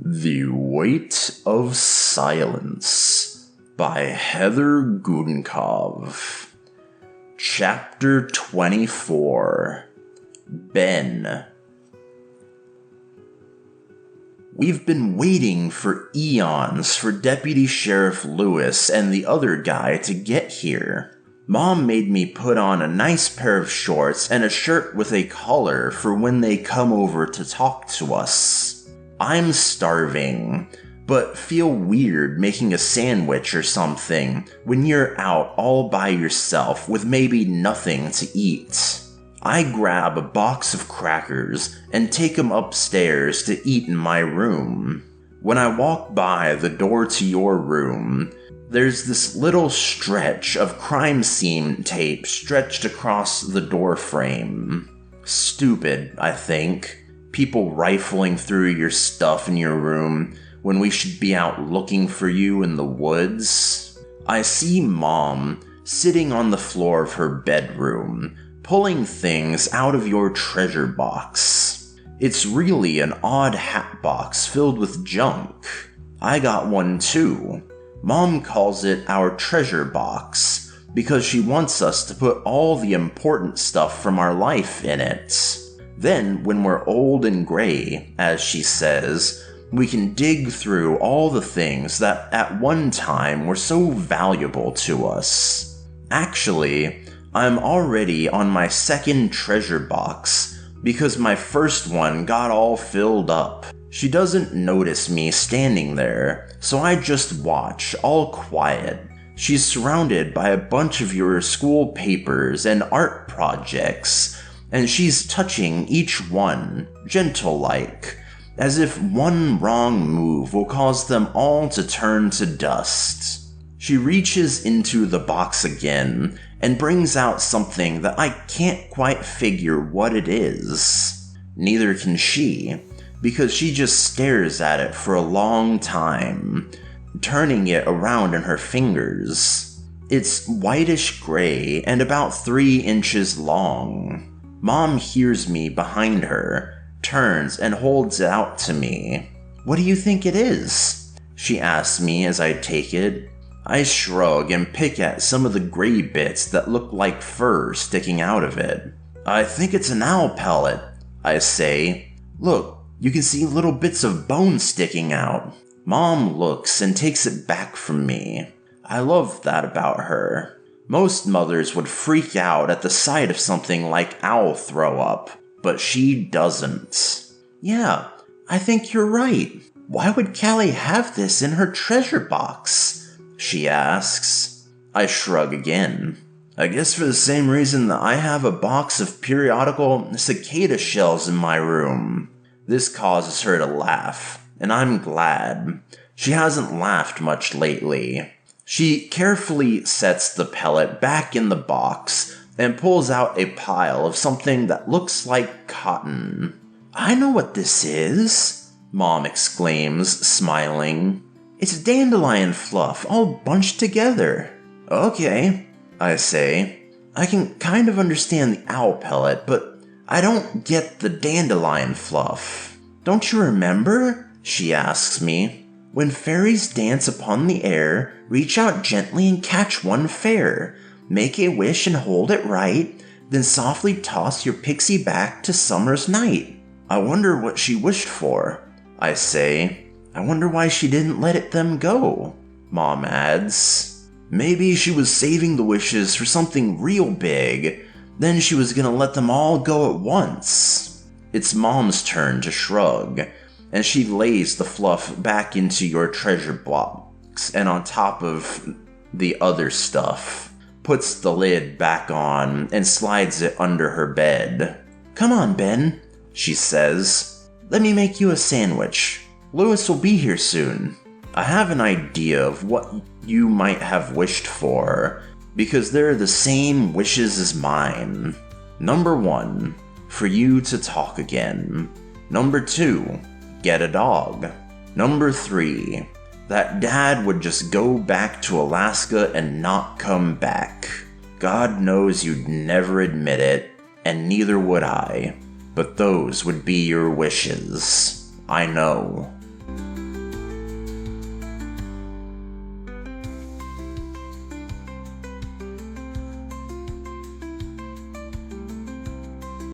The Weight of Silence by Heather Gudenkauf. Chapter 24. Ben. We've been waiting for eons for Deputy Sheriff Lewis and the other guy to get here. Mom made me put on a nice pair of shorts and a shirt with a collar for when they come over to talk to us. I'm starving, but feel weird making a sandwich or something when you're out all by yourself with maybe nothing to eat. I grab a box of crackers and take them upstairs to eat in my room. When I walk by the door to your room, there's this little stretch of crime scene tape stretched across the door frame. Stupid, I think. People rifling through your stuff in your room when we should be out looking for you in the woods. I see Mom sitting on the floor of her bedroom, pulling things out of your treasure box. It's really an odd hat box filled with junk. I got one too. Mom calls it our treasure box because she wants us to put all the important stuff from our life in it. Then, when we're old and gray, as she says, we can dig through all the things that at one time were so valuable to us. Actually, I'm already on my second treasure box because my first one got all filled up. She doesn't notice me standing there, so I just watch, all quiet. She's surrounded by a bunch of your school papers and art projects, and she's touching each one, gentle-like, as if one wrong move will cause them all to turn to dust. She reaches into the box again and brings out something that I can't quite figure what it is. Neither can she, because she just stares at it for a long time, turning it around in her fingers. It's whitish gray and about 3 inches long. Mom hears me behind her, turns and holds it out to me. "What do you think it is?" she asks me as I take it. I shrug and pick at some of the gray bits that look like fur sticking out of it. "I think it's an owl pellet," I say. "Look, you can see little bits of bone sticking out." Mom looks and takes it back from me. I love that about her. Most mothers would freak out at the sight of something like owl throw up, but she doesn't. "Yeah, I think you're right. Why would Callie have this in her treasure box?" she asks. I shrug again. "I guess for the same reason that I have a box of periodical cicada shells in my room." This causes her to laugh, and I'm glad. She hasn't laughed much lately. She carefully sets the pellet back in the box and pulls out a pile of something that looks like cotton. "I know what this is," Mom exclaims, smiling. "It's dandelion fluff all bunched together." "Okay," I say. "I can kind of understand the owl pellet, but I don't get the dandelion fluff." "Don't you remember?" she asks me. "When fairies dance upon the air, reach out gently and catch one fair. Make a wish and hold it right, then softly toss your pixie back to summer's night." "I wonder what she wished for," I say. "I wonder why she didn't let them go," Mom adds. "Maybe she was saving the wishes for something real big. Then she was gonna let them all go at once." It's Mom's turn to shrug, and she lays the fluff back into your treasure box and on top of the other stuff, puts the lid back on and slides it under her bed. "Come on, Ben," she says. "Let me make you a sandwich. Lewis will be here soon." I have an idea of what you might have wished for, because they're the same wishes as mine. Number 1, for you to talk again. Number 2, get a dog. Number 3, that Dad would just go back to Alaska and not come back. God knows you'd never admit it, and neither would I. But those would be your wishes. I know.